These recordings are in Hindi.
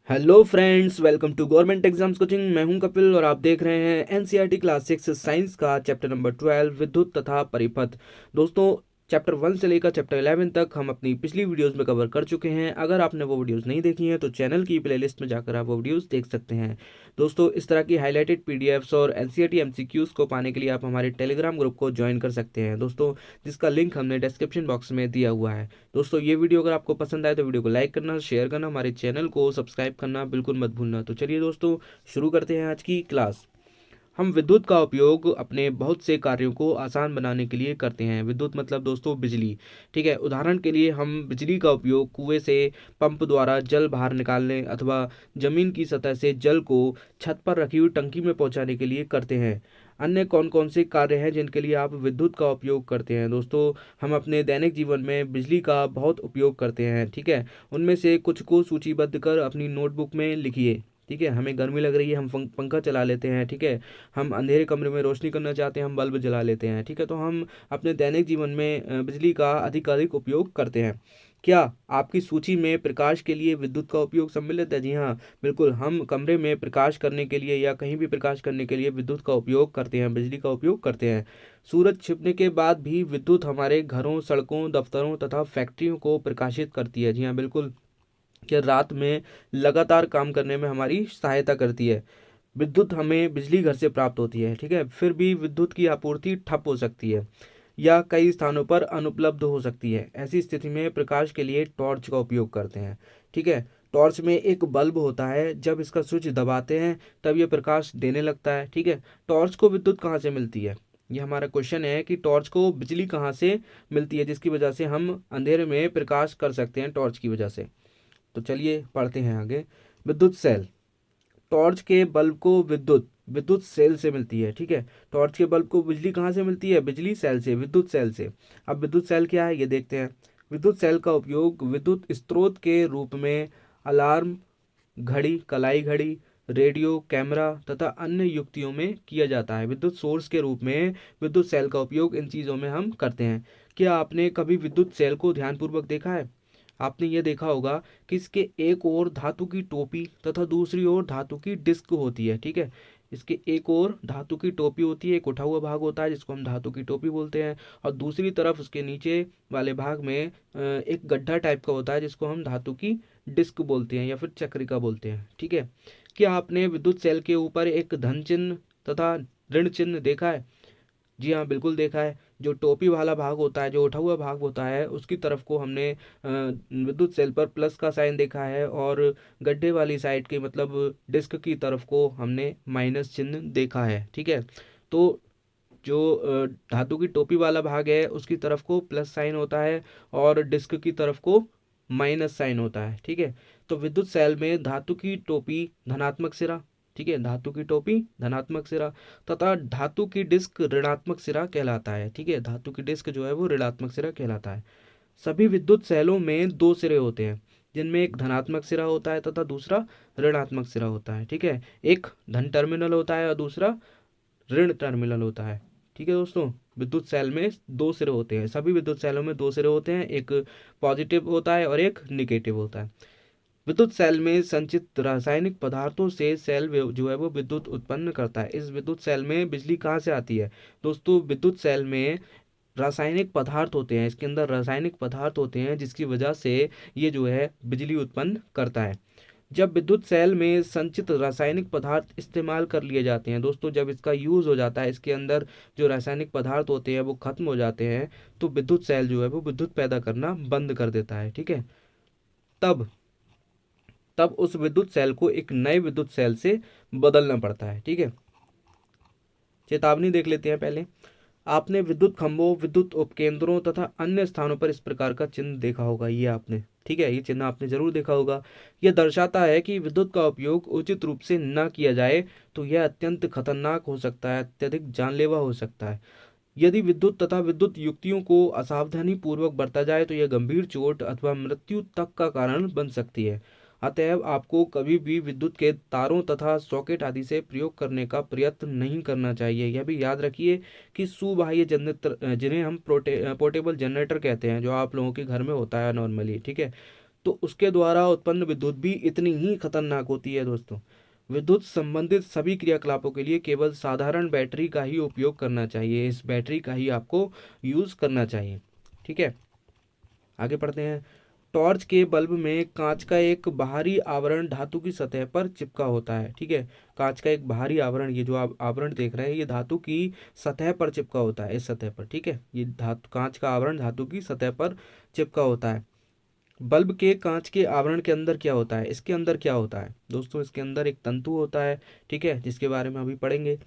Hello friends, welcome to government exams coaching. मैं हूं कपिल और आप देख रहे हैं एनसीईआरटी क्लास 6 साइंस का चैप्टर नंबर 12 विद्युत तथा परिपथ। दोस्तों, चैप्टर 1 से लेकर चैप्टर 11 तक हम अपनी पिछली वीडियोस में कवर कर चुके हैं। अगर आपने वो वीडियोस नहीं देखी हैं तो चैनल की प्लेलिस्ट में जाकर आप वो वीडियोस देख सकते हैं। दोस्तों, इस तरह की हाईलाइटेड पीडीएफ्स और एनसीईआरटी एमसीक्यूज को पाने के लिए आप हमारे टेलीग्राम ग्रुप को ज्वाइन कर सकते हैं दोस्तों, जिसका लिंक हमने डिस्क्रिप्शन बॉक्स में दिया हुआ है। दोस्तों, ये वीडियो अगर आपको पसंद आए तो वीडियो को लाइक करना, शेयर करना, हमारे चैनल को सब्सक्राइब करना बिल्कुल मत भूलना। तो चलिए दोस्तों, शुरू करते हैं आज की क्लास। हम विद्युत का उपयोग अपने बहुत से कार्यों को आसान बनाने के लिए करते हैं। विद्युत मतलब दोस्तों बिजली। ठीक है, उदाहरण के लिए हम बिजली का उपयोग कुएं से पंप द्वारा जल बाहर निकालने अथवा जमीन की सतह से जल को छत पर रखी हुई टंकी में पहुंचाने के लिए करते हैं। अन्य कौन कौन से कार्य हैं जिनके लिए आप विद्युत का उपयोग करते हैं? दोस्तों, हम अपने दैनिक जीवन में बिजली का बहुत उपयोग करते हैं। ठीक है, उनमें से कुछ को सूचीबद्ध कर अपनी नोटबुक में लिखिए। ठीक है, हमें गर्मी लग रही है, हम पंखा चला लेते हैं। ठीक है, हम अंधेरे कमरे में रोशनी करना चाहते हैं, हम बल्ब जला लेते हैं। ठीक है, तो हम अपने दैनिक जीवन में बिजली का अधिक उपयोग करते हैं। क्या आपकी सूची में प्रकाश के लिए विद्युत का उपयोग सम्मिलित है? जी हाँ, बिल्कुल। हम कमरे में प्रकाश करने के लिए या कहीं भी प्रकाश करने के लिए विद्युत का उपयोग करते हैं, बिजली का उपयोग करते हैं। सूरज छिपने के बाद भी विद्युत हमारे घरों, सड़कों, दफ्तरों तथा फैक्ट्रियों को प्रकाशित करती है। जी हाँ, बिल्कुल। कि रात में लगातार काम करने में हमारी सहायता करती है। विद्युत हमें बिजली घर से प्राप्त होती है। ठीक है, फिर भी विद्युत की आपूर्ति ठप हो सकती है या कई स्थानों पर अनुपलब्ध हो सकती है। ऐसी स्थिति में प्रकाश के लिए टॉर्च का उपयोग करते हैं। ठीक है, टॉर्च में एक बल्ब होता है, जब इसका स्विच दबाते हैं तब यह प्रकाश देने लगता है। ठीक है, टॉर्च को विद्युत कहाँ से मिलती है? ये हमारा क्वेश्चन है कि टॉर्च को बिजली कहाँ से मिलती है जिसकी वजह से हम अंधेरे में प्रकाश कर सकते हैं टॉर्च की वजह से। तो चलिए पढ़ते हैं आगे। विद्युत सेल। टॉर्च के बल्ब को विद्युत विद्युत सेल से मिलती है। ठीक है, टॉर्च के बल्ब को बिजली कहाँ से मिलती है? बिजली सेल से, विद्युत सेल से। अब विद्युत सेल क्या है ये देखते हैं। विद्युत सेल का उपयोग विद्युत स्रोत के रूप में अलार्म, घड़ी, कलाई घड़ी, रेडियो, कैमरा तथा अन्य युक्तियों में किया जाता है। विद्युत सोर्स के रूप में विद्युत सेल का उपयोग इन चीज़ों में हम करते हैं। क्या आपने कभी विद्युत सेल को ध्यानपूर्वक देखा है? आपने ये देखा होगा कि इसके एक ओर धातु की टोपी तथा दूसरी ओर धातु की डिस्क होती है। ठीक है, इसके एक ओर धातु की टोपी होती है, एक उठा हुआ भाग होता है जिसको हम धातु की टोपी बोलते हैं, और दूसरी तरफ उसके नीचे वाले भाग में एक गड्ढा टाइप का होता है जिसको हम धातु की डिस्क बोलते हैं या फिर चक्रिका बोलते हैं। ठीक है, क्या आपने विद्युत सेल के ऊपर एक धन चिन्ह तथा ऋण चिन्ह देखा है? जी हाँ, बिल्कुल देखा है। जो टोपी वाला भाग होता है, जो उठा हुआ भाग होता है, उसकी तरफ को हमने विद्युत सेल पर प्लस का साइन देखा है, और गड्ढे वाली साइड के मतलब डिस्क की तरफ को हमने माइनस चिन्ह देखा है। ठीक है, तो जो धातु की टोपी वाला भाग है उसकी तरफ को प्लस साइन होता है और डिस्क की तरफ को माइनस साइन होता है। ठीक है, तो विद्युत सेल में धातु की टोपी धनात्मक सिरा, ठीक है, धातु की टोपी धनात्मक सिरा तथा धातु की डिस्क ऋणात्मक सिरा कहलाता है। ठीक है, धातु की डिस्क जो है वो ऋणात्मक सिरा कहलाता है। सभी विद्युत सेलों में दो सिरे होते हैं, जिनमें एक धनात्मक सिरा होता है तथा दूसरा ऋणात्मक सिरा होता है। ठीक है, एक धन टर्मिनल होता है और दूसरा ऋण टर्मिनल होता है। ठीक है दोस्तों, विद्युत सेल में दो सिरे होते हैं, सभी विद्युत सेलों में दो सिरे होते हैं, एक पॉजिटिव होता है और एक निगेटिव होता है। विद्युत सेल में संचित रासायनिक पदार्थों से सेल जो है वो विद्युत उत्पन्न करता है। इस विद्युत सेल में बिजली कहाँ से आती है? दोस्तों, विद्युत सेल में रासायनिक पदार्थ होते हैं, इसके अंदर रासायनिक पदार्थ होते हैं जिसकी वजह से ये जो है बिजली उत्पन्न करता है। जब विद्युत सेल में संचित रासायनिक पदार्थ इस्तेमाल कर लिए जाते हैं दोस्तों, जब इसका यूज़ हो जाता है, इसके अंदर जो रासायनिक पदार्थ होते हैं वो खत्म हो जाते हैं, तो विद्युत सेल जो है वो विद्युत पैदा करना बंद कर देता है। ठीक है, तब तब उस विद्युत सेल को एक नए विद्युत सेल से बदलना पड़ता है। ठीक है, चेतावनी देख लेते हैं पहले। आपने विद्युत खंभों, विद्युत उपकेंद्रों तथा अन्य स्थानों पर इस प्रकार का चिन्ह देखा होगा, ये आपने, ठीक है, ये चिन्ह आपने जरूर देखा होगा। यह दर्शाता है कि विद्युत का उपयोग उचित रूप से न किया जाए तो यह अत्यंत खतरनाक हो सकता है, अत्यधिक जानलेवा हो सकता है। यदि विद्युत तथा विद्युत युक्तियों को असावधानी पूर्वक बरता जाए तो यह गंभीर चोट अथवा मृत्यु तक का कारण बन सकती है। अतएव आपको कभी भी विद्युत के तारों तथा सॉकेट आदि से प्रयोग करने का प्रयत्न नहीं करना चाहिए। यह भी याद रखिए कि सुबाह्य जनरेटर, जिन्हें हम पोर्टेबल जनरेटर कहते हैं, जो आप लोगों के घर में होता है नॉर्मली, ठीक है, तो उसके द्वारा उत्पन्न विद्युत भी इतनी ही खतरनाक होती है दोस्तों। विद्युत संबंधित सभी क्रियाकलापों के लिए केवल साधारण बैटरी का ही उपयोग करना चाहिए, इस बैटरी का ही आपको यूज़ करना चाहिए। ठीक है, आगे पढ़ते हैं। टॉर्च के बल्ब में कांच का एक बाहरी आवरण धातु की सतह पर चिपका होता है। ठीक है, कांच का एक बाहरी आवरण, ये जो आप आवरण देख रहे हैं ये धातु की सतह पर चिपका होता है, इस सतह पर। ठीक है, ये धातु कांच का आवरण धातु की सतह पर चिपका होता है। बल्ब के कांच के आवरण के अंदर क्या होता है, इसके अंदर क्या होता है दोस्तों, इसके अंदर एक तंतु होता है। ठीक है, जिसके बारे में अभी पढ़ेंगे।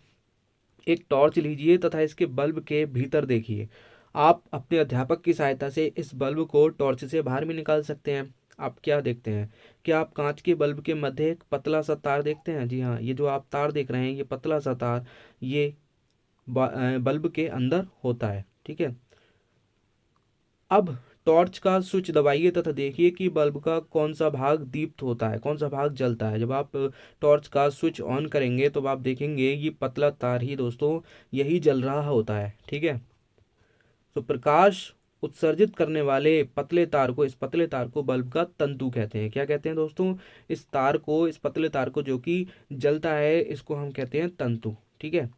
एक टॉर्च लीजिए तथा इसके बल्ब के भीतर देखिए। आप अपने अध्यापक की सहायता से इस बल्ब को टॉर्च से बाहर भी निकाल सकते हैं। आप क्या देखते हैं, क्या आप कांच के बल्ब के मध्य एक पतला सा तार देखते हैं? जी हाँ, ये जो आप तार देख रहे हैं ये पतला सा तार ये बल्ब के अंदर होता है। ठीक है, अब टॉर्च का स्विच दबाइए तथा देखिए कि बल्ब का कौन सा भाग दीप्त होता है, कौन सा भाग जलता है। जब आप टॉर्च का स्विच ऑन करेंगे तो आप देखेंगे ये पतला तार ही दोस्तों यही जल रहा होता है। ठीक है, तो प्रकाश उत्सर्जित करने वाले पतले तार को, इस पतले तार को बल्ब का तंतु कहते हैं। क्या कहते हैं दोस्तों, इस तार को, इस पतले तार को जो कि जलता है इसको हम कहते हैं तंतु। ठीक है,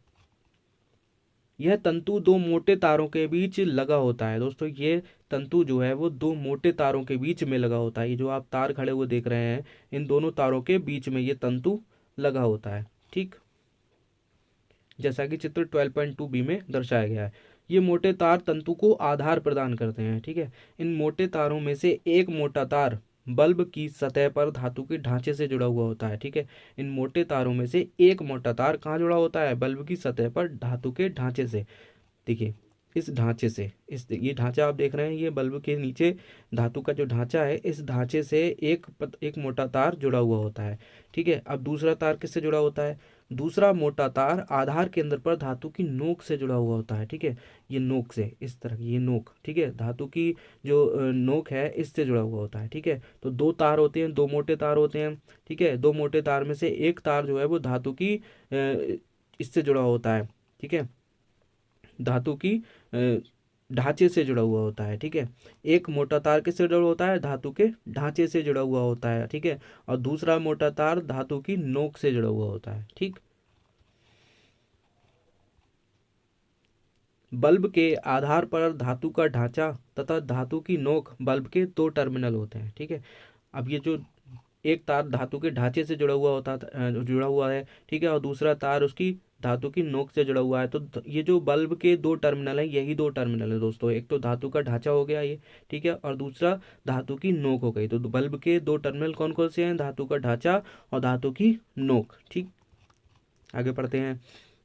यह तंतु दो मोटे तारों के बीच लगा होता है दोस्तों। ये तंतु जो है वो दो मोटे तारों के बीच में लगा होता है। ये जो आप तार खड़े हुए देख रहे हैं इन दोनों तारों के बीच में ये तंतु लगा होता है। ठीक, जैसा कि चित्र 12.2 बी में दर्शाया गया है। ये मोटे तार तंतु को आधार प्रदान करते हैं। ठीक है, इन मोटे तारों में से एक मोटा तार बल्ब की सतह पर धातु के ढांचे से जुड़ा हुआ होता है। ठीक है, इन मोटे तारों में से एक मोटा तार कहाँ जुड़ा होता है, बल्ब की सतह पर धातु के ढांचे से। देखिए, इस ढांचे से, इस ये ढांचा आप देख रहे हैं, ये बल्ब के नीचे धातु का जो ढांचा है इस ढांचे से एक मोटा तार जुड़ा हुआ होता है। ठीक है, अब दूसरा तार किससे जुड़ा होता है, दूसरा मोटा तार आधार केंद्र पर धातु की नोक से जुड़ा हुआ होता है। ठीक है, ये नोक से, इस तरह की ये नोक, ठीक है, धातु की जो नोक है इससे जुड़ा हुआ होता है। ठीक है, तो दो तार होते हैं, दो मोटे तार होते हैं। ठीक है, दो मोटे तार में से एक तार जो है वो धातु की इससे जुड़ा होता है। ठीक है, धातु की ढांचे से जुड़ा हुआ होता है। ठीक है, एक मोटा तार किससे जुड़ा होता है, धातु के ढांचे से जुड़ा हुआ होता है। ठीक है, और दूसरा मोटा तार धातु की नोक से जुड़ा हुआ होता है। ठीक, बल्ब के आधार पर धातु का ढांचा तथा धातु की नोक बल्ब के दो टर्मिनल होते हैं। ठीक है, अब ये जो एक तार धातु के ढांचे से जुड़ा हुआ है। ठीक है, और दूसरा तार उसकी धातु की नोक से जुड़ा हुआ है। तो ये जो बल्ब के दो टर्मिनल है यही दो टर्मिनल है दोस्तों, एक तो धातु का ढांचा हो गया ये, ठीक है, और दूसरा धातु की नोक हो गई। तो बल्ब के दो टर्मिनल कौन कौन से हैं, धातु का ढांचा और धातु की नोक। ठीक, आगे पढ़ते हैं।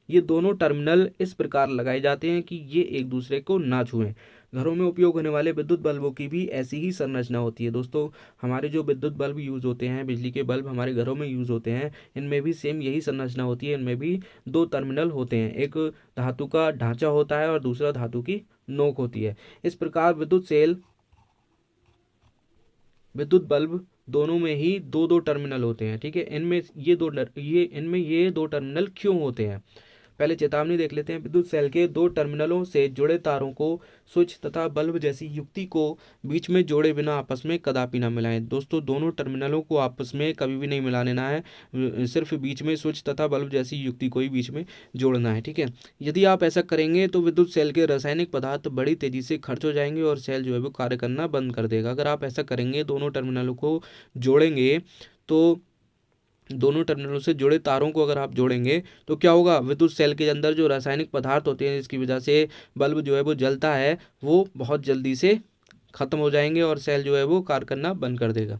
ये दोनों टर्मिनल इस प्रकार लगाए जाते हैं कि ये एक दूसरे को ना छुएं। घरों में उपयोग होने वाले विद्युत बल्बों की भी ऐसी ही संरचना होती है दोस्तों। हमारे जो विद्युत बल्ब यूज़ होते हैं, बिजली के बल्ब हमारे घरों में यूज़ होते हैं, इनमें भी सेम यही संरचना होती है। इनमें भी दो टर्मिनल होते हैं, एक धातु का ढांचा होता है और दूसरा धातु की नोक होती है। इस प्रकार विद्युत बल्ब दोनों में ही दो दो टर्मिनल होते हैं। ठीक है, इनमें ये दो टर्मिनल क्यों होते हैं, पहले चेतावनी देख लेते हैं। विद्युत सेल के दो टर्मिनलों से जुड़े तारों को स्विच तथा बल्ब जैसी युक्ति को बीच में जोड़े बिना आपस में कदापि ना मिलाएं। दोस्तों, दोनों टर्मिनलों को आपस में कभी भी नहीं मिला लेना है, सिर्फ बीच में स्विच तथा बल्ब जैसी युक्ति को ही बीच में जोड़ना है। ठीक है, यदि आप ऐसा करेंगे तो विद्युत सेल के रासायनिक पदार्थ बड़ी तेजी से खर्च हो जाएंगे और सेल जो है वो कार्य करना बंद कर देगा। अगर आप ऐसा करेंगे, दोनों टर्मिनलों को जोड़ेंगे, तो दोनों टर्मिनलों से जुड़े तारों को अगर आप जोड़ेंगे तो क्या होगा, विद्युत सेल के अंदर जो रासायनिक पदार्थ होते हैं जिसकी वजह से बल्ब जो है वो जलता है वो बहुत जल्दी से खत्म हो जाएंगे और सेल जो है वो कार्य करना बंद कर देगा।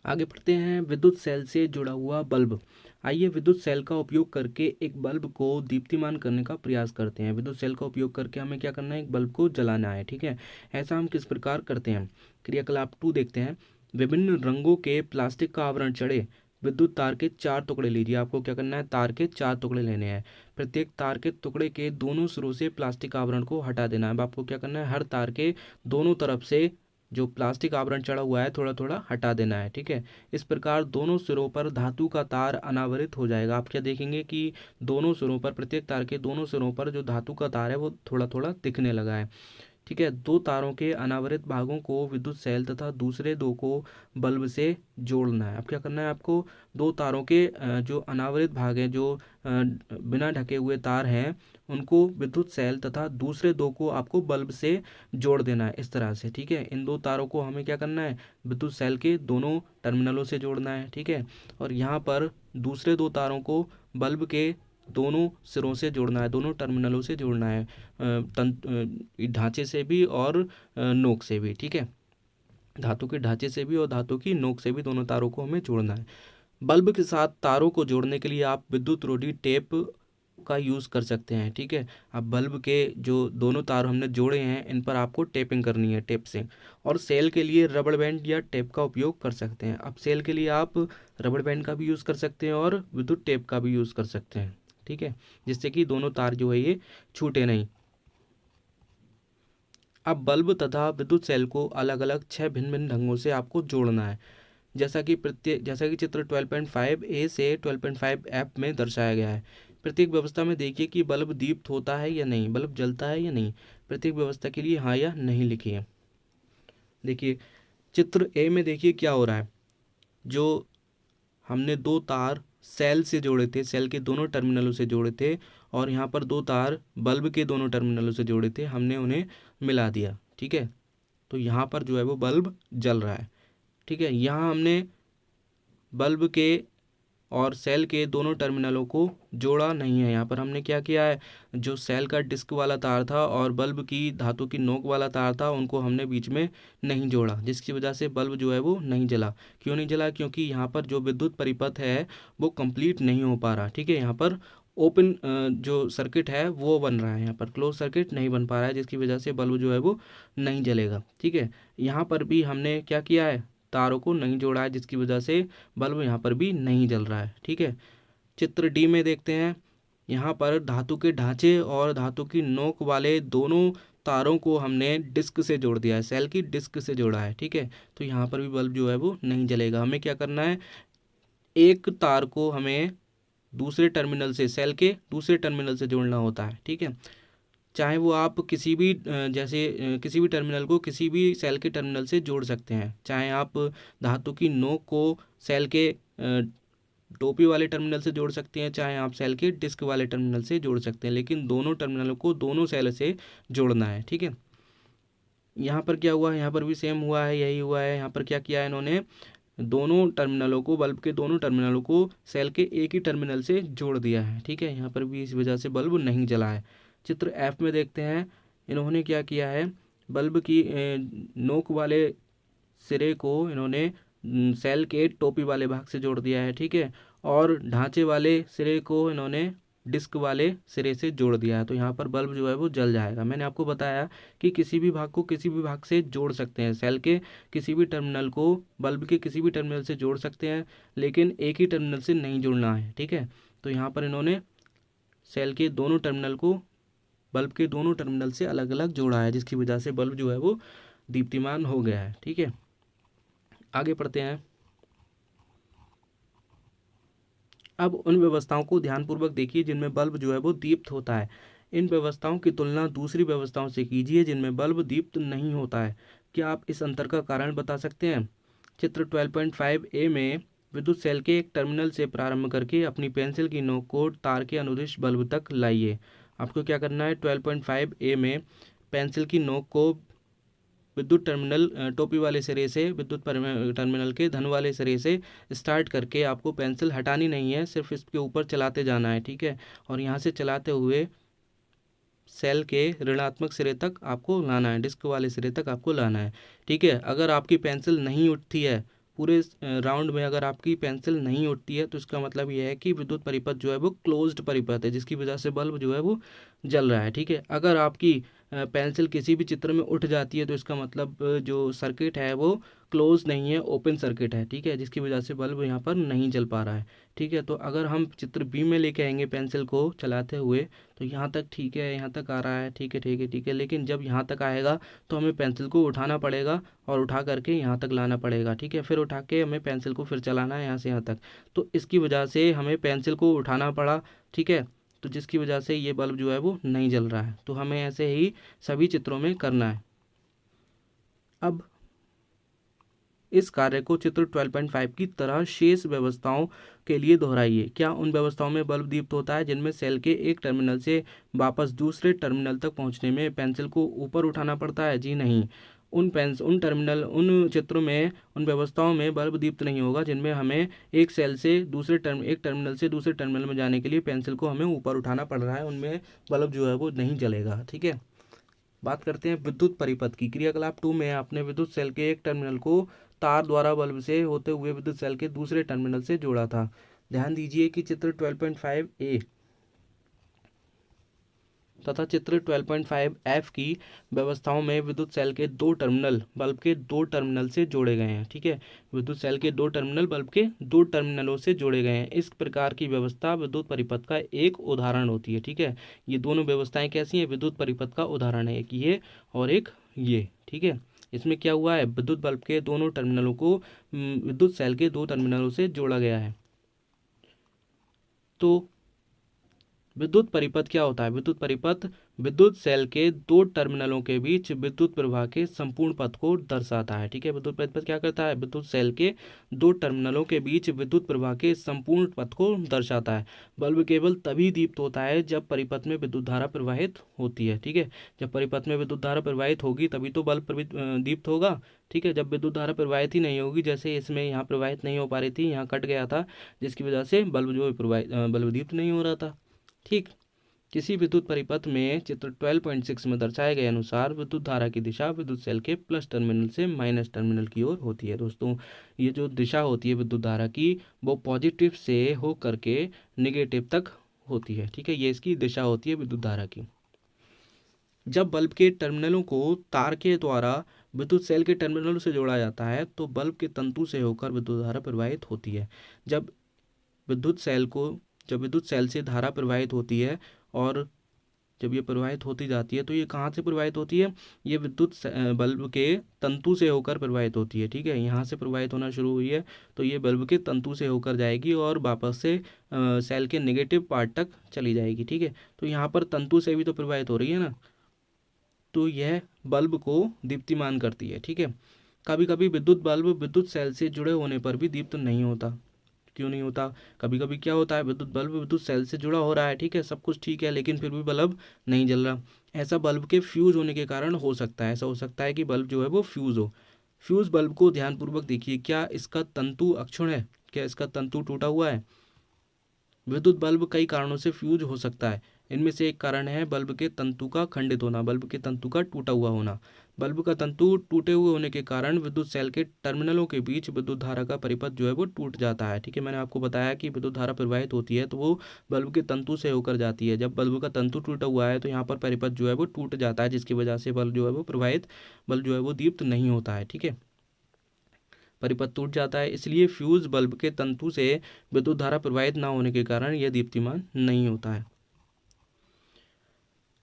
आगे पढ़ते हैं। विद्युत सेल से जुड़ा हुआ बल्ब। आइए विद्युत सेल का उपयोग करके एक बल्ब को दीप्तिमान करने का प्रयास करते हैं। विद्युत सेल का उपयोग करके हमें क्या करना है, एक बल्ब को जलाना है। ठीक है, ऐसा हम किस प्रकार करते हैं, क्रियाकलाप 2 देखते हैं। विभिन्न रंगों के प्लास्टिक का आवरण चढ़े विद्युत तार के 4 टुकड़े लीजिए। आपको क्या करना है, तार के 4 टुकड़े लेने हैं। प्रत्येक तार के टुकड़े के दोनों सिरों से प्लास्टिक आवरण को हटा देना है। अब आपको क्या करना है, हर तार के दोनों तरफ से जो प्लास्टिक आवरण चढ़ा हुआ है थोड़ा थोड़ा हटा देना है। ठीक है, इस प्रकार दोनों सिरों पर धातु का तार अनावृत हो जाएगा। आप क्या देखेंगे कि दोनों सिरों पर, प्रत्येक तार के दोनों सिरों पर जो धातु का तार है वो थोड़ा थोड़ा दिखने लगा है। ठीक है, दो तारों के अनावृत भागों को विद्युत सेल तथा दूसरे दो को बल्ब से जोड़ना है। अब क्या करना है आपको, दो तारों के जो अनावृत भाग हैं, जो बिना ढके हुए तार हैं, उनको विद्युत सेल तथा दूसरे दो को आपको बल्ब से जोड़ देना है इस तरह से। ठीक है, इन दो तारों को हमें क्या करना है, विद्युत सेल के दोनों टर्मिनलों से जोड़ना है। ठीक है, और यहाँ पर दूसरे दो तारों को बल्ब के दोनों सिरों से जोड़ना है, दोनों टर्मिनलों से जोड़ना है, ढांचे से भी और नोक से भी। ठीक है, धातु के ढांचे से भी और धातु की नोक से भी दोनों तारों को हमें जोड़ना है। बल्ब के साथ तारों को जोड़ने के लिए आप विद्युत रोधी टेप का यूज़ कर सकते हैं। ठीक है, अब बल्ब के जो दोनों तार हमने जोड़े हैं, इन पर आपको टेपिंग करनी है टेप से। और सेल के लिए रबड़ बैंड या टेप का उपयोग कर सकते हैं। अब सेल के लिए आप रबड़ बैंड का भी यूज़ कर सकते हैं और विद्युत टेप का भी यूज़ कर सकते हैं। ठीक है, जिससे कि दोनों तार जो है ये छूटे नहीं। अब बल्ब तथा विद्युत सेल को अलग अलग 6 भिन्न भिन्न ढंगों से आपको जोड़ना है, जैसा कि चित्र 12.5 ए से 12.5 एफ में दर्शाया गया है। प्रत्येक व्यवस्था में देखिए कि बल्ब दीप्त होता है या नहीं, बल्ब जलता है या नहीं। प्रत्येक व्यवस्था के लिए हाँ या नहीं लिखिए। देखिए चित्र ए में देखिए क्या हो रहा है, जो हमने दो तार सेल से जोड़े थे, सेल के दोनों टर्मिनलों से जोड़े थे, और यहाँ पर दो तार बल्ब के दोनों टर्मिनलों से जोड़े थे, हमने उन्हें मिला दिया। ठीक है, तो यहाँ पर जो है वो बल्ब जल रहा है। ठीक है, यहाँ हमने बल्ब के और सेल के दोनों टर्मिनलों को जोड़ा नहीं है। यहाँ पर हमने क्या किया है, जो सेल का डिस्क वाला तार था और बल्ब की धातु की नोक वाला तार था, उनको हमने बीच में नहीं जोड़ा, जिसकी वजह से बल्ब जो है वो नहीं जला। क्यों नहीं जला, क्योंकि यहाँ पर जो विद्युत परिपथ है वो कंप्लीट नहीं हो पा रहा। ठीक है, यहाँ पर ओपन जो सर्किट है वो बन रहा है, यहाँ पर क्लोज सर्किट नहीं बन पा रहा है, जिसकी वजह से बल्ब जो है वो नहीं जलेगा। ठीक है, यहाँ पर भी हमने क्या किया है, तारों को नहीं जोड़ा है, जिसकी वजह से बल्ब यहाँ पर भी नहीं जल रहा है। ठीक है, चित्र डी में देखते हैं, यहाँ पर धातु के ढांचे और धातु की नोक वाले दोनों तारों को हमने डिस्क से जोड़ दिया है, सेल की डिस्क से जोड़ा है। ठीक है, तो यहाँ पर भी बल्ब जो है वो नहीं जलेगा। हमें क्या करना है, एक तार को हमें दूसरे टर्मिनल से, सेल के दूसरे टर्मिनल से जोड़ना होता है। ठीक है, चाहे वो आप किसी भी किसी भी टर्मिनल को किसी भी सेल के टर्मिनल से जोड़ सकते हैं। चाहे आप धातु की नोक को सेल के टोपी वाले टर्मिनल से जोड़ सकते हैं, चाहे आप सेल के डिस्क वाले टर्मिनल से जोड़ सकते हैं, लेकिन दोनों टर्मिनलों को दोनों सेल से जोड़ना है। ठीक है, यहाँ पर क्या हुआ है, यहाँ पर भी सेम हुआ है, यही हुआ है। यहाँ पर क्या किया है इन्होंने, दोनों टर्मिनलों को, बल्ब के दोनों टर्मिनलों को सेल के एक ही टर्मिनल से जोड़ दिया है। ठीक है, यहाँ पर भी इस वजह से बल्ब नहीं जला है। चित्र एफ में देखते हैं, इन्होंने क्या किया है, बल्ब की नोक वाले सिरे को इन्होंने सेल के टोपी वाले भाग से जोड़ दिया है। ठीक है, और ढांचे वाले सिरे को इन्होंने डिस्क वाले सिरे से जोड़ दिया है। तो यहाँ पर बल्ब जो है वो जल जाएगा। मैंने आपको बताया कि किसी भी भाग को किसी भी भाग से जोड़ सकते हैं, सेल के किसी भी टर्मिनल को बल्ब के किसी भी टर्मिनल से जोड़ सकते हैं, लेकिन एक ही टर्मिनल से नहीं जोड़ना है। ठीक है, तो यहाँ पर इन्होंने सेल के दोनों टर्मिनल को बल्ब के दोनों टर्मिनल से अलग अलग जोड़ा है, जिसकी वजह से बल्ब जो है वो दीप्तिमान हो गया है। ठीक है, आगे पढ़ते हैं। अब उन व्यवस्थाओं को ध्यानपूर्वक देखिए जिनमें बल्ब जो है वो दीप्त होता है। इन व्यवस्थाओं की तुलना दूसरी व्यवस्थाओं से कीजिए जिनमें बल्ब दीप्त नहीं होता है। क्या आप इस अंतर का कारण बता सकते हैं। चित्र 12.5 ए में विद्युत सेल के एक टर्मिनल से प्रारंभ करके अपनी पेंसिल की नोक को तार के अनुदिश बल्ब तक लाइए। आपको क्या करना है, 12.5 ए में पेंसिल की नोक को विद्युत टर्मिनल टोपी वाले सिरे से, विद्युत टर्मिनल के धन वाले सिरे से स्टार्ट करके आपको पेंसिल हटानी नहीं है, सिर्फ इसके ऊपर चलाते जाना है। ठीक है, और यहाँ से चलाते हुए सेल के ऋणात्मक सिरे तक आपको लाना है, डिस्क वाले सिरे तक आपको लाना है। ठीक है, अगर आपकी पेंसिल नहीं उठती है पूरे राउंड में, अगर आपकी पेंसिल नहीं उठती है तो इसका मतलब यह है कि विद्युत परिपथ जो है वो क्लोज्ड परिपथ है, जिसकी वजह से बल्ब जो है वो जल रहा है। ठीक है, अगर आपकी पेंसिल किसी भी चित्र में उठ जाती है तो इसका मतलब जो सर्किट है वो क्लोज नहीं है, ओपन सर्किट है। ठीक है, जिसकी वजह से बल्ब यहाँ पर नहीं जल पा रहा है। ठीक है, तो अगर हम चित्र बी में लेके आएंगे पेंसिल को चलाते हुए तो यहाँ तक ठीक है, यहाँ तक आ रहा है, ठीक है ठीक है ठीक है, लेकिन जब यहाँ तक आएगा तो हमें पेंसिल को उठाना पड़ेगा और उठा करके यहाँ तक लाना पड़ेगा। ठीक है, फिर उठा के हमें पेंसिल को फिर चलाना है यहाँ से यहाँ तक, तो इसकी वजह से हमें पेंसिल को उठाना पड़ा। ठीक है, तो जिसकी वजह से ये बल्ब जो है वो नहीं जल रहा है। तो हमें ऐसे ही सभी चित्रों में करना है। अब इस कार्य को चित्र 12.5 की तरह शेष व्यवस्थाओं के लिए दोहराइए। क्या उन व्यवस्थाओं में बल्ब दीप्त होता है जिनमें सेल के एक टर्मिनल से वापस दूसरे टर्मिनल तक पहुंचने में पेंसिल को ऊपर उठाना पड़ता है? जी नहीं। उन चित्रों में, उन व्यवस्थाओं में बल्ब दीप्त नहीं होगा जिनमें हमें एक टर्मिनल से दूसरे टर्मिनल में जाने के लिए पेंसिल को हमें ऊपर उठाना पड़ रहा है, उनमें बल्ब जो है वो नहीं जलेगा। ठीक है। बात करते हैं विद्युत परिपथ की। क्रियाकलाप 2 में आपने विद्युत सेल के एक टर्मिनल को तार द्वारा बल्ब से होते हुए विद्युत सेल के दूसरे टर्मिनल से जोड़ा था। ध्यान दीजिए कि चित्र 12.5A तथा चित्र 12.5F की व्यवस्थाओं में विद्युत सेल के दो टर्मिनल बल्ब के दो टर्मिनल से जोड़े गए हैं। ठीक है, विद्युत सेल के दो टर्मिनल बल्ब के दो टर्मिनलों से जोड़े गए हैं। इस प्रकार की व्यवस्था विद्युत परिपथ का एक उदाहरण होती है। ठीक है, ये दोनों व्यवस्थाएं कैसी हैं? विद्युत परिपथ का उदाहरण है, एक ये और एक ये। ठीक है, इसमें क्या हुआ है? विद्युत बल्ब के दोनों टर्मिनलों को विद्युत सेल के दो टर्मिनलों से जोड़ा गया है। तो विद्युत परिपथ क्या होता है? विद्युत परिपथ विद्युत सेल के दो टर्मिनलों के बीच विद्युत प्रवाह के संपूर्ण पथ को दर्शाता है। ठीक है, विद्युत परिपथ क्या करता है? विद्युत सेल के दो टर्मिनलों के बीच विद्युत प्रवाह के संपूर्ण पथ को दर्शाता है। बल्ब केवल तभी दीप्त होता है जब परिपथ में विद्युत धारा प्रवाहित होती है। ठीक है, जब परिपथ में विद्युत धारा प्रवाहित होगी तभी तो बल्ब दीप्त होगा। ठीक है, जब विद्युत धारा प्रवाहित ही नहीं होगी, जैसे इसमें यहाँ प्रवाहित नहीं हो पा रही थी, यहाँ कट गया था, जिसकी वजह से बल्ब दीप्त नहीं हो रहा था। ठीक, किसी विद्युत परिपथ में चित्र 12.6 में दर्शाए गए अनुसार विद्युत धारा की दिशा विद्युत सेल के प्लस टर्मिनल से माइनस टर्मिनल की ओर होती है। दोस्तों, ये जो दिशा होती है विद्युत धारा की, वो पॉजिटिव से हो करके निगेटिव तक होती है। ठीक है, ये इसकी दिशा होती है विद्युत धारा की। जब बल्ब के टर्मिनलों को तार के द्वारा विद्युत सेल के टर्मिनलों से जोड़ा जाता है तो बल्ब के तंतु से होकर विद्युत धारा प्रवाहित होती है। जब विद्युत सेल से धारा प्रवाहित होती है और जब ये प्रवाहित होती जाती है तो ये कहाँ से प्रवाहित होती है? ये बल्ब के तंतु से होकर प्रवाहित होती है। ठीक है, यहाँ से प्रवाहित होना शुरू हुई है तो ये बल्ब के तंतु से होकर जाएगी और वापस से सेल के नेगेटिव पार्ट तक चली जाएगी। ठीक है, तो यहाँ पर तंतु से भी तो प्रवाहित हो रही है ना, तो यह बल्ब को दीप्तिमान करती है। ठीक है, कभी कभी विद्युत बल्ब विद्युत सेल से जुड़े होने पर भी दीप्त नहीं होता। क्यों नहीं होता? कभी कभी क्या होता है, विद्युत बल्ब विद्युत सेल से जुड़ा हो रहा है, ठीक है, सब कुछ ठीक है, लेकिन फिर भी बल्ब नहीं जल रहा। ऐसा बल्ब के फ्यूज होने के कारण हो सकता है। ऐसा हो सकता है कि बल्ब जो है वो फ्यूज हो। फ्यूज बल्ब को ध्यानपूर्वक देखिए, क्या इसका तंतु अक्षुण्ण है? क्या इसका तंतु टूटा हुआ है? विद्युत बल्ब कई कारणों से फ्यूज हो सकता है। इनमें से एक कारण है बल्ब के तंतु का खंडित होना, बल्ब के तंतु का टूटा हुआ होना। बल्ब का तंतु टूटे हुए होने के कारण विद्युत सेल के टर्मिनलों के बीच विद्युत धारा का परिपथ जो है वो टूट जाता है। ठीक है, मैंने आपको बताया कि विद्युत धारा प्रवाहित होती है तो वो बल्ब के तंतु से होकर जाती है। जब बल्ब का तंतु टूटा हुआ है तो यहाँ पर परिपथ जो है वो टूट जाता है, जिसकी वजह से बल्ब जो है वो दीप्त नहीं होता है। ठीक है, परिपथ टूट जाता है, इसलिए फ्यूज बल्ब के तंतु से विद्युत धारा प्रवाहित ना होने के कारण यह दीप्तिमान नहीं होता है।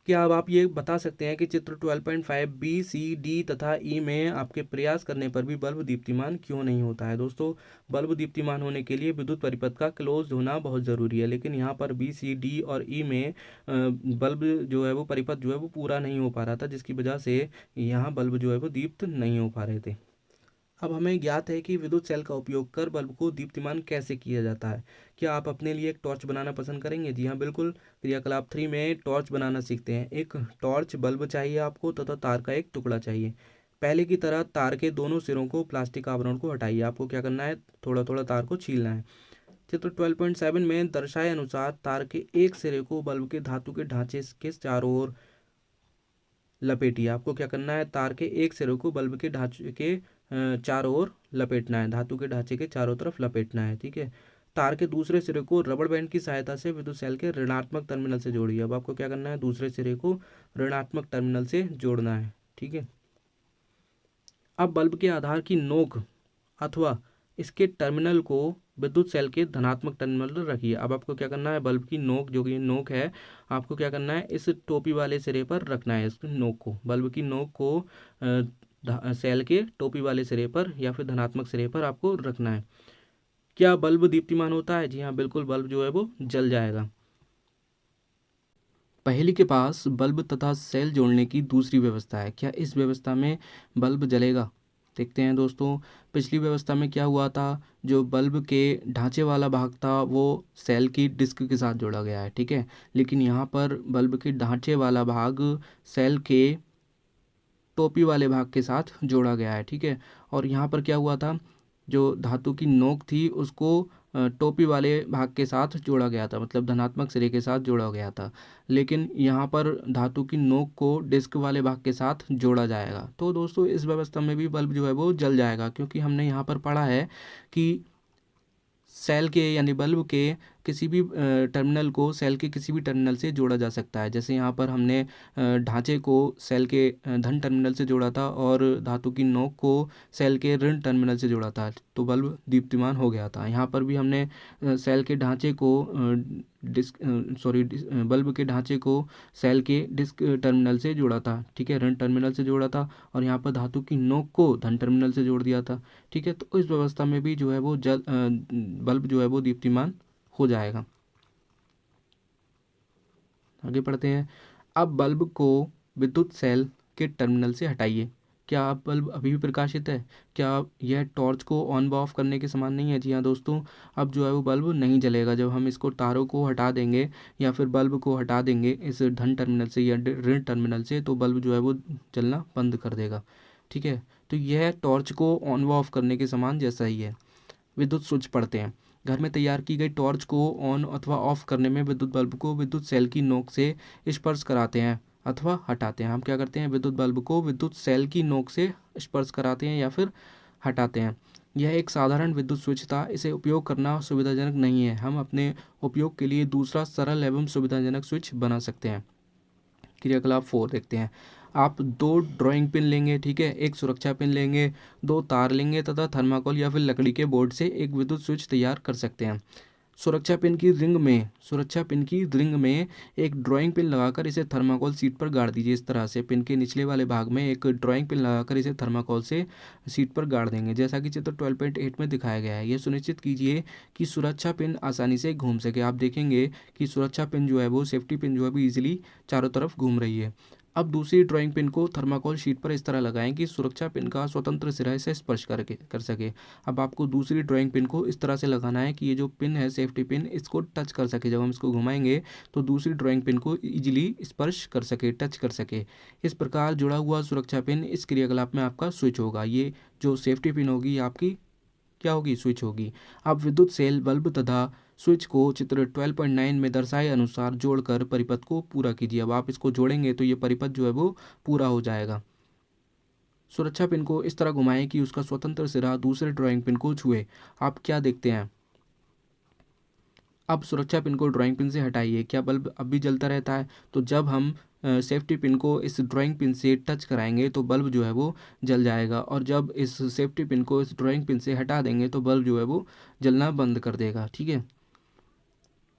क्या अब आप ये बता सकते हैं कि चित्र 12.5 बी, सी, डी तथा ई में आपके प्रयास करने पर भी बल्ब दीप्तिमान क्यों नहीं होता है? दोस्तों, बल्ब दीप्तिमान होने के लिए विद्युत परिपथ का क्लोज होना बहुत ज़रूरी है, लेकिन यहाँ पर बी, सी, डी और ई में बल्ब जो है वो परिपथ जो है वो पूरा नहीं हो पा रहा था, जिसकी वजह से यहाँ बल्ब जो है वो दीप्त नहीं हो पा रहे थे। अब हमें ज्ञात है कि विद्युत सेल का उपयोग कर बल्ब को दीप्तिमान कैसे किया जाता है। क्या आप अपने लिए एक टॉर्च बनाना पसंद करेंगे? जी हाँ, बिल्कुल। क्रियाकलाप 3 में टॉर्च बनाना सीखते हैं। एक टॉर्च बल्ब चाहिए आपको तथा तार का एक टुकड़ा चाहिए। पहले की तरह तार के दोनों सिरों को प्लास्टिक आवरण को हटाइए। आपको क्या करना है? थोड़ा थोड़ा तार को छीलना है। चित्र 12.7 में दर्शाए अनुसार तार के एक सिरे को बल्ब के धातु के ढांचे के चारों ओर लपेटिए। आपको क्या करना है? तार के एक सिरे को बल्ब के ढांचे के चारों ओर लपेटना है, धातु के ढांचे के चारों तरफ लपेटना है। ठीक है, तार के दूसरे सिरे को रबड़ बैंड की सहायता से विद्युत सेल के ऋणात्मक टर्मिनल से जोड़िए। अब आपको क्या करना है? दूसरे सिरे को ऋणात्मक टर्मिनल से जोड़ना है। ठीक है, अब बल्ब के आधार की नोक अथवा इसके टर्मिनल को विद्युत सेल के धनात्मक टर्मिनल पर रखिए। अब आपको क्या करना है? बल्ब की नोक, जो कि नोक है, आपको क्या करना है? इस टोपी वाले सिरे पर रखना है। इस नोक को, बल्ब की नोक को सेल के टोपी वाले सिरे पर या फिर धनात्मक सिरे पर आपको रखना है। क्या बल्ब दीप्तिमान होता है? जी हाँ, बिल्कुल, बल्ब जो है वो जल जाएगा। पहेली के पास बल्ब तथा सेल जोड़ने की दूसरी व्यवस्था है, क्या इस व्यवस्था में बल्ब जलेगा? देखते हैं दोस्तों, पिछली व्यवस्था में क्या हुआ था, जो बल्ब के ढांचे वाला भाग था वो सेल की डिस्क के साथ जोड़ा गया है, ठीक है। लेकिन यहाँ पर बल्ब के ढांचे वाला भाग सेल के टोपी वाले भाग के साथ जोड़ा गया है, ठीक है। और यहाँ पर क्या हुआ था, जो धातु की नोक थी उसको टोपी वाले भाग के साथ जोड़ा गया था, मतलब धनात्मक सिरे के साथ जोड़ा गया था। लेकिन यहाँ पर धातु की नोक को डिस्क वाले भाग के साथ जोड़ा जाएगा। तो दोस्तों इस व्यवस्था में भी बल्ब जो है वो जल जाएगा, क्योंकि हमने यहाँ पर पढ़ा है कि सेल के यानी बल्ब के किसी भी टर्मिनल को सेल के किसी भी टर्मिनल से जोड़ा जा सकता है। जैसे यहाँ पर हमने ढांचे को सेल के धन टर्मिनल से जोड़ा था और धातु की नोक को सेल के ऋण टर्मिनल से जोड़ा था, तो बल्ब दीप्तिमान हो गया था। यहाँ पर भी हमने सेल के ढांचे को बल्ब के ढांचे को सेल के डिस्क टर्मिनल से जोड़ा था, ठीक है, ऋण टर्मिनल से जोड़ा था। और यहाँ पर धातु की नोक को धन टर्मिनल से जोड़ दिया था, ठीक है। तो इस व्यवस्था में भी जो है वो बल्ब जो है वो दीप्तिमान हो जाएगा। आगे पढ़ते हैं। अब बल्ब को विद्युत सेल के टर्मिनल से हटाइए। क्या अब बल्ब अभी भी प्रकाशित है? क्या यह टॉर्च को ऑन व ऑफ करने के समान नहीं है? जी हाँ दोस्तों, अब जो है वो बल्ब नहीं जलेगा। जब हम इसको तारों को हटा देंगे या फिर बल्ब को हटा देंगे इस धन टर्मिनल से या ऋण टर्मिनल से, तो बल्ब जो है वो जलना बंद कर देगा, ठीक है। तो यह टॉर्च को ऑन व ऑफ करने के समान जैसा ही है। विद्युत स्विच पढ़ते हैं। घर में तैयार की गई टॉर्च को ऑन अथवा ऑफ करने में विद्युत बल्ब को विद्युत सेल की नोक से स्पर्श कराते हैं अथवा हटाते हैं। हम क्या करते हैं, विद्युत बल्ब को विद्युत सेल की नोक से स्पर्श कराते हैं या फिर हटाते हैं। यह एक साधारण विद्युत स्विच था, इसे उपयोग करना सुविधाजनक नहीं है। हम अपने उपयोग के लिए दूसरा सरल एवं सुविधाजनक स्विच बना सकते हैं। क्रियाकलाप 4 देखते हैं। आप 2 ड्राइंग पिन लेंगे, ठीक है, एक सुरक्षा पिन लेंगे, 2 तार लेंगे तथा थर्माकोल या फिर लकड़ी के बोर्ड से एक विद्युत स्विच तैयार कर सकते हैं। सुरक्षा पिन की रिंग में एक ड्राइंग पिन लगाकर इसे थर्माकोल शीट पर गाड़ दीजिए। इस तरह से पिन के निचले वाले भाग में एक ड्राइंग पिन लगाकर इसे थर्माकोल से शीट पर गाड़ देंगे, जैसा कि चित्र 12.8 में दिखाया गया है। यह सुनिश्चित कीजिए कि सुरक्षा पिन आसानी से घूम सके। आप देखेंगे कि सुरक्षा पिन जो है वो सेफ्टी पिन जो है वो ईजिली चारों तरफ घूम रही है। अब दूसरी ड्राइंग पिन को थर्माकोल शीट पर इस तरह लगाएं कि सुरक्षा पिन का स्वतंत्र सिरा इसे स्पर्श कर सके। अब आपको दूसरी ड्राइंग पिन को इस तरह से लगाना है कि ये जो पिन है सेफ्टी पिन, इसको टच कर सके। जब हम इसको घुमाएंगे तो दूसरी ड्राइंग पिन को इजीली स्पर्श कर सके, टच कर सके। इस प्रकार जुड़ा हुआ सुरक्षा पिन इस क्रियाकलाप में आपका स्विच होगा। ये जो सेफ्टी पिन होगी आपकी क्या होगी, स्विच होगी। अब विद्युत सेल बल्ब तथा स्विच को चित्र 12.9 में दर्शाए अनुसार जोड़कर परिपथ को पूरा कीजिए। अब आप इसको जोड़ेंगे तो ये परिपथ जो है वो पूरा हो जाएगा। सुरक्षा पिन को इस तरह घुमाएं कि उसका स्वतंत्र सिरा दूसरे ड्राइंग पिन को छुए। आप क्या देखते हैं, अब सुरक्षा पिन को ड्राइंग पिन से हटाइए। क्या बल्ब अब भी जलता रहता है? तो जब हम सेफ्टी पिन को इस ड्राइंग पिन से टच कराएंगे तो बल्ब जो है वो जल जाएगा, और जब इस सेफ्टी पिन को इस ड्राइंग पिन से हटा देंगे तो बल्ब जो है वो जलना बंद कर देगा, ठीक है।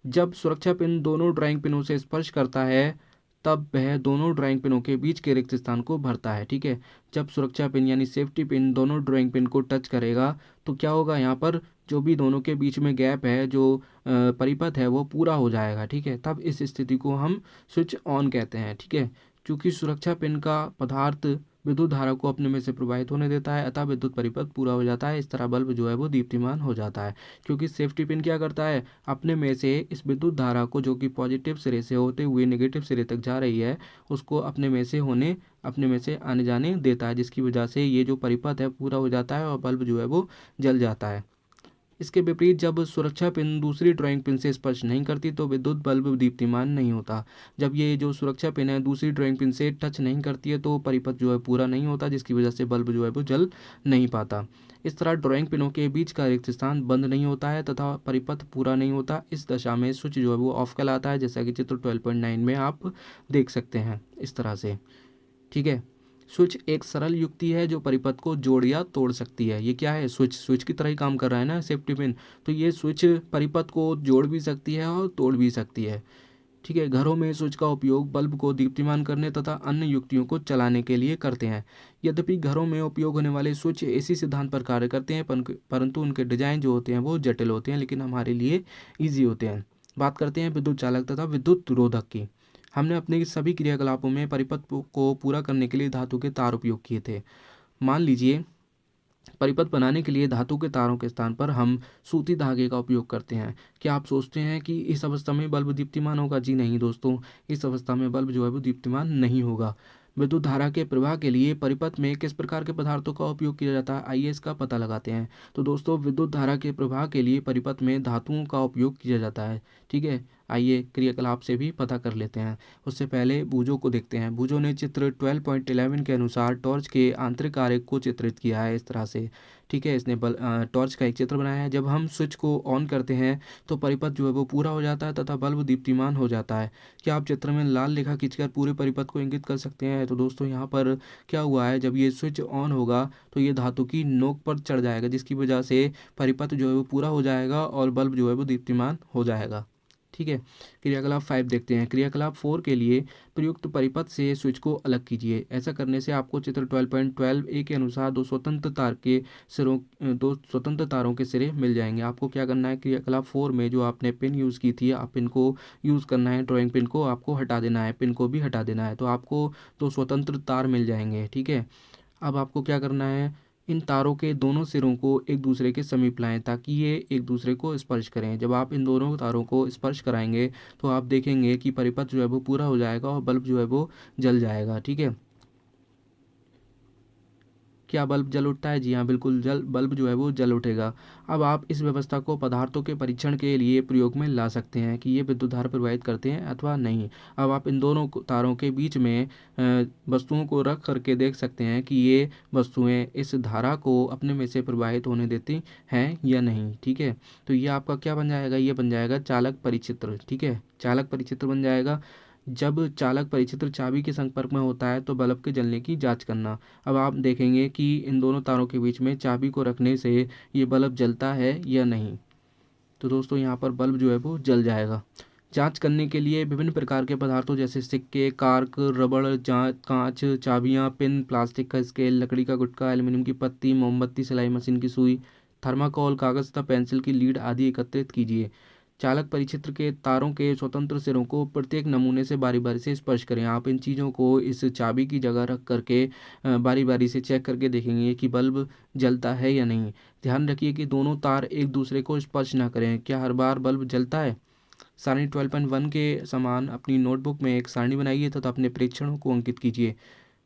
जब सुरक्षा पिन दोनों ड्राइंग पिनों से स्पर्श करता है तब वह दोनों ड्राइंग पिनों के बीच के रिक्त स्थान को भरता है, ठीक है। जब सुरक्षा पिन यानी सेफ्टी पिन दोनों ड्राइंग पिन को टच करेगा तो क्या होगा, यहाँ पर जो भी दोनों के बीच में गैप है, जो परिपथ है, वो पूरा हो जाएगा, ठीक है। तब इस स्थिति को हम स्विच ऑन कहते हैं, ठीक है। चूँकि सुरक्षा पिन का पदार्थ विद्युत धारा को अपने में से प्रवाहित होने देता है, अतः विद्युत परिपथ पूरा हो जाता है। इस तरह बल्ब जो है वो दीप्तिमान हो जाता है, क्योंकि सेफ्टी पिन क्या करता है, अपने में से इस विद्युत धारा को जो कि पॉजिटिव सिरे से होते हुए नेगेटिव सिरे तक जा रही है उसको अपने में से आने जाने देता है, जिसकी वजह से ये जो परिपथ है पूरा हो जाता है और बल्ब जो है वो जल जाता है। इसके विपरीत जब सुरक्षा पिन दूसरी ड्राइंग पिन से स्पर्श नहीं करती तो विद्युत बल्ब दीप्तिमान नहीं होता। जब ये जो सुरक्षा पिन है दूसरी ड्राइंग पिन से टच नहीं करती है तो परिपथ जो है पूरा नहीं होता, जिसकी वजह से बल्ब जो है वो जल नहीं पाता। इस तरह ड्राइंग पिनों के बीच का रिक्त स्थान बंद नहीं होता है तथा परिपथ पूरा नहीं होता। इस दशा में स्विच जो है वो ऑफ कहलाता है, जैसा कि चित्र 12.9 में आप देख सकते हैं इस तरह से, ठीक है। स्विच एक सरल युक्ति है जो परिपथ को जोड़ या तोड़ सकती है। ये क्या है, स्विच की तरह ही काम कर रहा है ना सेफ्टी पिन, तो ये स्विच परिपथ को जोड़ भी सकती है और तोड़ भी सकती है, ठीक है। घरों में स्विच का उपयोग बल्ब को दीप्तिमान करने तथा अन्य युक्तियों को चलाने के लिए करते हैं। यद्यपि घरों में उपयोग होने वाले स्विच इसी सिद्धांत पर कार्य करते हैं, परंतु उनके डिजाइन जो होते हैं वो जटिल होते हैं, लेकिन हमारे लिए ईजी होते हैं। बात करते हैं विद्युत चालक तथा विद्युत रोधक की। हमने अपने सभी क्रियाकलापों में परिपथ को पूरा करने के लिए धातु के तार उपयोग किए थे। मान लीजिए परिपथ बनाने के लिए धातु के तारों के स्थान पर हम सूती धागे का उपयोग करते हैं। क्या आप सोचते हैं कि इस अवस्था में बल्ब दीप्तिमान होगा? जी नहीं दोस्तों, इस अवस्था में बल्ब जो है वो दीप्तिमान नहीं होगा। विद्युत धारा के प्रवाह के लिए परिपथ में किस प्रकार के पदार्थों का उपयोग किया जाता है, आइए इसका पता लगाते हैं। तो दोस्तों, विद्युत धारा के प्रवाह के लिए परिपथ में धातुओं का उपयोग किया जाता है। ठीक है, आइए क्रियाकलाप से भी पता कर लेते हैं। उससे पहले भुजों को देखते हैं। भुजों ने चित्र 12.11 के अनुसार टॉर्च के आंतरिक आरेख को चित्रित किया है इस तरह से। ठीक है, इसने टॉर्च का एक चित्र बनाया है। जब हम स्विच को ऑन करते हैं तो परिपथ जो है वो पूरा हो जाता है तथा बल्ब दीप्तिमान हो जाता है। क्या आप चित्र में लाल रेखा खींचकर पूरे परिपथ को इंगित कर सकते हैं? तो दोस्तों, यहाँ पर क्या हुआ है, जब ये स्विच ऑन होगा तो ये धातु की नोक पर चढ़ जाएगा, जिसकी वजह से परिपथ जो है वो पूरा हो जाएगा और बल्ब जो है वो दीप्तिमान हो जाएगा। ठीक है, क्रियाकलाप 5 देखते हैं। क्रियाकलाप 4 के लिए प्रयुक्त परिपथ से स्विच को अलग कीजिए। ऐसा करने से आपको चित्र 12.12 ए के अनुसार दो स्वतंत्र तारों के सिरे मिल जाएंगे। आपको क्या करना है, क्रियाकलाप 4 में जो आपने पिन यूज़ की थी, आप पिन को यूज़ करना है, ड्राइंग पिन को आपको हटा देना है, पिन को भी हटा देना है, तो आपको दो स्वतंत्र तार मिल जाएंगे। ठीक है, अब आपको क्या करना है, इन तारों के दोनों सिरों को एक दूसरे के समीप लाएं ताकि ये एक दूसरे को स्पर्श करें। जब आप इन दोनों तारों को स्पर्श कराएंगे तो आप देखेंगे कि परिपथ जो है वो पूरा हो जाएगा और बल्ब जो है वो जल जाएगा। ठीक है, क्या बल्ब जल उठता है? जी हाँ, बिल्कुल बल्ब जो है वो जल उठेगा। अब आप इस व्यवस्था को पदार्थों के परीक्षण के लिए प्रयोग में ला सकते हैं कि ये विद्युत धारा प्रवाहित करते हैं अथवा नहीं। अब आप इन दोनों तारों के बीच में वस्तुओं को रख करके देख सकते हैं कि ये वस्तुएं इस धारा को अपने में से प्रवाहित होने देती हैं या नहीं। ठीक है, तो ये आपका क्या बन जाएगा, ये बन जाएगा चालक परिचित्र। ठीक है, चालक परिचित्र बन जाएगा। जब चालक परिचित्र चाबी के संपर्क में होता है तो बल्ब के जलने की जांच करना। अब आप देखेंगे कि इन दोनों तारों के बीच में चाबी को रखने से ये बल्ब जलता है या नहीं। तो दोस्तों, यहाँ पर बल्ब जो है वो जल जाएगा। जांच करने के लिए विभिन्न प्रकार के पदार्थों जैसे सिक्के, कार्क, रबड़, कांच, चाबियां, पिन, प्लास्टिक का स्केल, लकड़ी का गुटका, एल्यूमीनियम की पत्ती, मोमबत्ती, सिलाई मशीन की सुई, थर्माकोल, कागज तथा पेंसिल की लीड आदि एकत्रित कीजिए। चालक परिचित्र के तारों के स्वतंत्र सिरों को प्रत्येक नमूने से बारी बारी से स्पर्श करें। आप इन चीज़ों को इस चाबी की जगह रख करके बारी बारी से चेक करके देखेंगे कि बल्ब जलता है या नहीं। ध्यान रखिए कि दोनों तार एक दूसरे को स्पर्श ना करें। क्या हर बार बल्ब जलता है? सारणी 12.1 के समान अपनी नोटबुक में एक सारणी बनाइए तथा अपने प्रेक्षणों को अंकित कीजिए।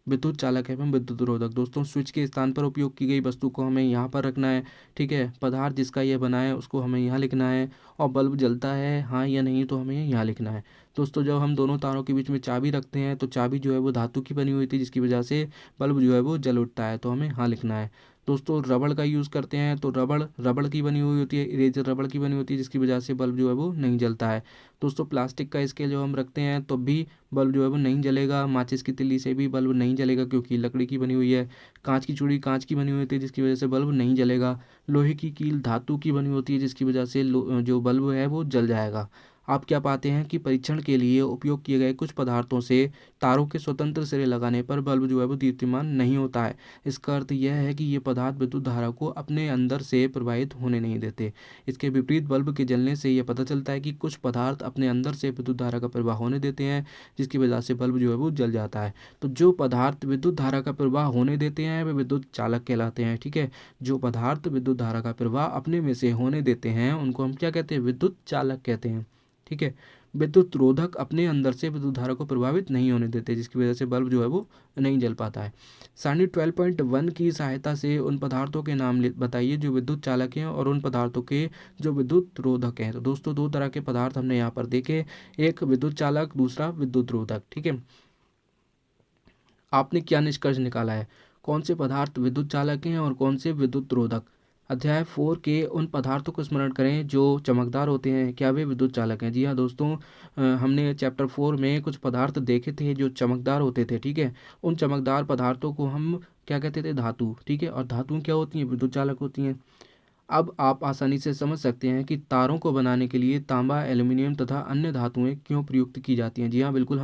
विद्युत चालक एवं विद्युत रोधक। दोस्तों, स्विच के स्थान पर उपयोग की गई वस्तु को हमें यहाँ पर रखना है। ठीक है, पदार्थ जिसका यह बना है उसको हमें यहाँ लिखना है और बल्ब जलता है हाँ या नहीं तो हमें यहाँ लिखना है। दोस्तों, जब हम दोनों तारों के बीच में चाबी रखते हैं तो चाबी जो है वो धातु की बनी हुई थी, जिसकी वजह से बल्ब जो है वो जल उठता है, तो हमें हाँ लिखना है। दोस्तों, रबड़ का यूज़ करते हैं तो रबड़ की बनी हुई होती है, इरेजर रबड़ की बनी होती है, जिसकी वजह से बल्ब जो है वो नहीं जलता है। दोस्तों, प्लास्टिक का स्केल जो हम रखते हैं तो भी बल्ब जो है वो नहीं जलेगा। माचिस की तिल्ली से भी बल्ब नहीं जलेगा क्योंकि लकड़ी की बनी हुई है। कांच की चूड़ी कांच की बनी हुई होती है, जिसकी वजह से बल्ब नहीं जलेगा। लोहे की कील धातु की बनी होती है, जिसकी वजह से जो बल्ब है वो जल जाएगा। आप क्या पाते हैं कि परीक्षण के लिए उपयोग किए गए कुछ पदार्थों से तारों के स्वतंत्र सिरे लगाने पर बल्ब जो है वो दीप्तिमान नहीं होता है। इसका अर्थ यह है कि ये पदार्थ विद्युत धारा को अपने अंदर से प्रवाहित होने नहीं देते। इसके विपरीत बल्ब के जलने से यह पता चलता है कि कुछ पदार्थ अपने अंदर से विद्युत धारा का प्रवाह होने देते हैं, जिसकी वजह से बल्ब जो है वो जल जाता है। तो जो पदार्थ विद्युत धारा का प्रवाह होने देते हैं वे विद्युत चालक कहलाते हैं। ठीक है, जो पदार्थ विद्युत धारा का प्रवाह अपने में से होने देते हैं उनको हम क्या कहते हैं, विद्युत चालक कहते हैं। ठीक है, विद्युत रोधक अपने अंदर से विद्युत धारा को प्रभावित नहीं होने देते, जिसकी वजह से बल्ब जो है वो नहीं जल पाता है। सारणी 12.1 की सहायता से उन पदार्थों के नाम बताइए जो विद्युत चालक हैं और उन पदार्थों के जो विद्युत रोधक हैं। तो दोस्तों, दो तरह के पदार्थ हमने यहाँ पर देखे, एक विद्युत चालक, दूसरा विद्युत रोधक। ठीक है, आपने क्या निष्कर्ष निकाला है, कौन से पदार्थ विद्युत चालक हैं और कौन से विद्युत रोधक? अध्याय 4 के उन पदार्थों को स्मरण करें जो चमकदार होते हैं, क्या वे विद्युत चालक हैं? जी हाँ दोस्तों, हमने चैप्टर 4 में कुछ पदार्थ देखे थे जो चमकदार होते थे। ठीक है, उन चमकदार पदार्थों को हम क्या कहते थे, धातु। ठीक है, और धातुएं क्या होती हैं, विद्युत चालक होती हैं। अब आप आसानी से समझ सकते हैं कि तारों को बनाने के लिए तांबा, एल्युमिनियम तथा अन्य धातुएं क्यों प्रयुक्त की जाती हैं। जी हाँ, बिल्कुल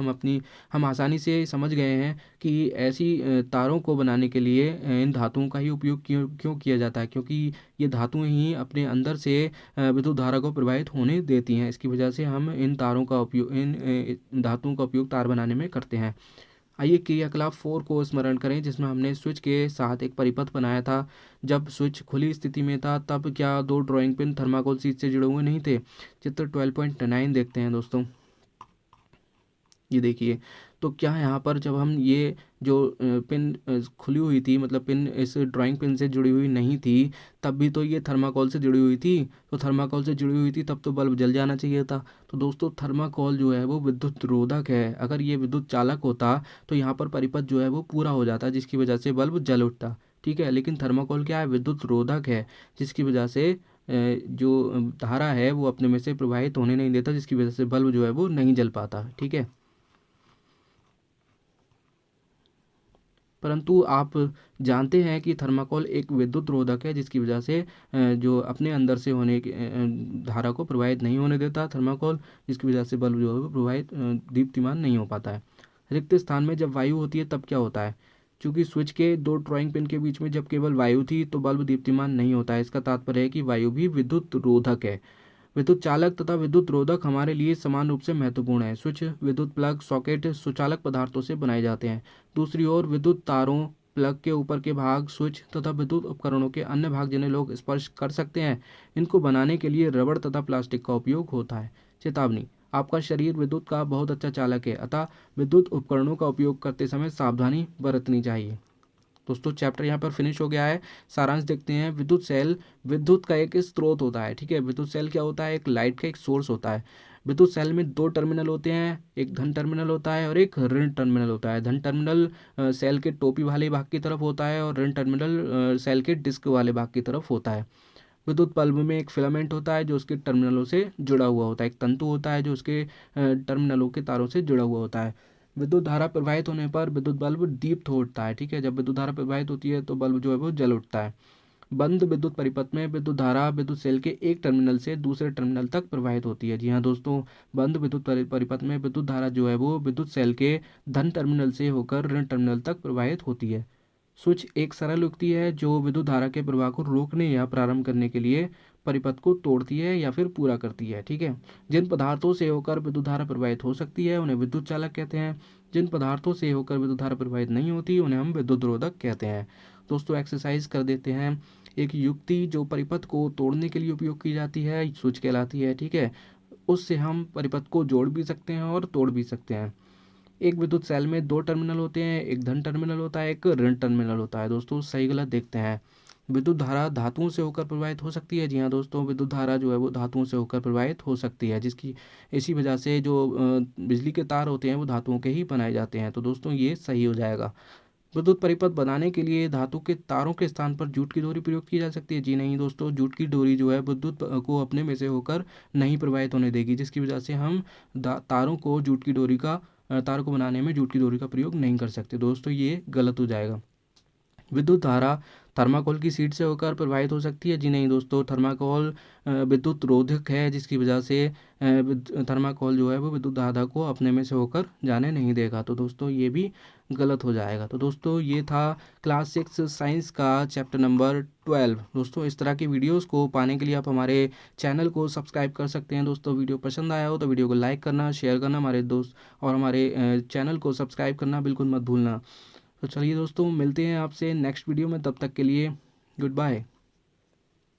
हम आसानी से समझ गए हैं कि ऐसी तारों को बनाने के लिए इन धातुओं का ही उपयोग क्यों क्यों किया जाता है, क्योंकि ये धातुएं ही अपने अंदर से विद्युत धारा को प्रवाहित होने देती हैं। इसकी वजह से हम इन तारों का उपयोग इन धातुओं का उपयोग तार बनाने में करते हैं। आइए क्रियाकलाप 4 को स्मरण करें, जिसमें हमने स्विच के साथ एक परिपथ बनाया था। जब स्विच खुली स्थिति में था तब क्या दो ड्राइंग पिन थर्माकोल शीट से जुड़े हुए नहीं थे। चित्र 12.9 देखते हैं दोस्तों। ये देखिए, तो क्या यहाँ पर जब हम ये जो पिन खुली हुई थी, मतलब पिन इस ड्राइंग पिन से जुड़ी हुई नहीं थी, तब भी तो ये थर्माकोल से जुड़ी हुई थी। तो थर्माकोल से जुड़ी हुई थी तब तो बल्ब जल जाना चाहिए था। तो दोस्तों थर्माकोल जो है वो विद्युत रोधक है। अगर ये विद्युत चालक होता तो यहाँ पर परिपथ जो है वो पूरा हो जाता, जिसकी वजह से बल्ब जल उठता। ठीक है, लेकिन थर्माकोल क्या है, विद्युत रोधक है, जिसकी वजह से जो धारा है वो अपने में से प्रवाहित होने नहीं देता, जिसकी वजह से बल्ब जो है वो नहीं जल पाता। ठीक है, परंतु आप जानते हैं कि थर्माकोल एक विद्युत रोधक है, जिसकी वजह से जो अपने अंदर से होने की धारा को प्रवाहित नहीं होने देता थर्माकोल, जिसकी वजह से बल्ब जो है वो प्रवाहित दीप्तिमान नहीं हो पाता है। रिक्त स्थान में जब वायु होती है तब क्या होता है। चूंकि स्विच के दो ड्राइंग पिन के बीच में जब केवल वायु थी तो बल्ब दीप्तिमान नहीं होता है। इसका तात्पर्य है कि वायु भी विद्युत रोधक है। विद्युत चालक तथा विद्युत रोधक हमारे लिए समान रूप से महत्वपूर्ण है। स्विच, विद्युत प्लग, सॉकेट सुचालक पदार्थों से बनाए जाते हैं। दूसरी ओर विद्युत तारों, प्लग के ऊपर के भाग, स्विच तथा विद्युत उपकरणों के अन्य भाग जिन्हें लोग स्पर्श कर सकते हैं, इनको बनाने के लिए रबड़ तथा प्लास्टिक का उपयोग होता है। चेतावनी, आपका शरीर विद्युत का बहुत अच्छा चालक है, अतः विद्युत उपकरणों का उपयोग करते समय सावधानी बरतनी चाहिए। दोस्तों चैप्टर यहाँ पर फिनिश हो गया है। सारांश देखते हैं। विद्युत सेल विद्युत का एक स्रोत होता है। ठीक है, विद्युत सेल क्या होता है, एक लाइट का एक सोर्स होता है। विद्युत सेल में दो टर्मिनल होते हैं, एक धन टर्मिनल होता है और एक ऋण टर्मिनल होता है। धन टर्मिनल सेल के टोपी वाले भाग की तरफ होता है और ऋण टर्मिनल सेल के डिस्क वाले भाग की तरफ होता है। विद्युत बल्ब में एक फिलामेंट होता है जो उसके टर्मिनलों से जुड़ा हुआ होता है, एक तंतु होता है जो उसके टर्मिनलों के तारों से जुड़ा हुआ होता है। विद्युत धारा प्रवाहित होने पर विद्युत बल्ब दीप्त हो उठता है। ठीक है, जब विद्युत धारा प्रवाहित होती है तो बल्ब जो है वो जल उठता है। बंद विद्युत परिपथ में विद्युत धारा विद्युत सेल के एक टर्मिनल से दूसरे टर्मिनल तक प्रवाहित होती है। जी हाँ दोस्तों, बंद विद्युत परिपथ में विद्युत धारा जो है वो विद्युत सेल के धन टर्मिनल से होकर ऋण टर्मिनल तक प्रवाहित होती है। स्विच एक सरल युक्ति है जो विद्युत धारा के प्रवाह को रोकने या प्रारंभ करने के लिए परिपथ को तोड़ती है या फिर पूरा करती है। ठीक है, जिन पदार्थों से होकर विद्युत धारा प्रवाहित हो सकती है उन्हें विद्युत चालक कहते हैं। जिन पदार्थों से होकर विद्युत धारा प्रवाहित नहीं होती उन्हें हम विद्युत रोधक कहते हैं। दोस्तों एक्सरसाइज कर देते हैं। एक युक्ति जो परिपथ को तोड़ने के लिए उपयोग की जाती है स्विच कहलाती है। ठीक है, उससे हम परिपथ को जोड़ भी सकते हैं और तोड़ भी सकते हैं। एक विद्युत सेल में दो टर्मिनल होते हैं, एक धन टर्मिनल होता है, एक ऋण टर्मिनल होता है। दोस्तों सही गलत देखते हैं। विद्युत धारा धातुओं से होकर प्रवाहित हो सकती है। जी हाँ दोस्तों, विद्युत धारा जो है वो धातुओं से होकर प्रवाहित हो सकती है, जिसकी इसी वजह से जो बिजली के तार होते हैं वो धातुओं के ही बनाए जाते हैं। तो दोस्तों ये सही हो जाएगा। विद्युत परिपथ बनाने के लिए धातु के तारों के स्थान पर जूट की डोरी प्रयोग की जा सकती है। जी नहीं दोस्तों, जूट की डोरी जो है विद्युत को अपने में से होकर नहीं प्रवाहित होने देगी, जिसकी वजह से हम तारों को जूट की डोरी का तार को बनाने में जूट की डोरी का प्रयोग नहीं कर सकते। दोस्तों ये गलत हो जाएगा। विद्युत धारा थर्माकोल की शीट से होकर प्रवाहित हो सकती है। जी नहीं दोस्तों, थर्माकोल विद्युत रोधक है, जिसकी वजह से थर्माकोल जो है वो विद्युत धारा को अपने में से होकर जाने नहीं देगा। तो दोस्तों ये भी गलत हो जाएगा। तो दोस्तों ये था क्लास 6 साइंस का चैप्टर नंबर 12। दोस्तों इस तरह की वीडियोस को पाने के लिए आप हमारे चैनल को सब्सक्राइब कर सकते हैं। दोस्तों वीडियो पसंद आया हो तो वीडियो को लाइक करना, शेयर करना, हमारे दोस्त और हमारे चैनल को सब्सक्राइब करना बिल्कुल मत भूलना। तो चलिए दोस्तों मिलते हैं आपसे नेक्स्ट वीडियो में, तब तक के लिए गुड बाय।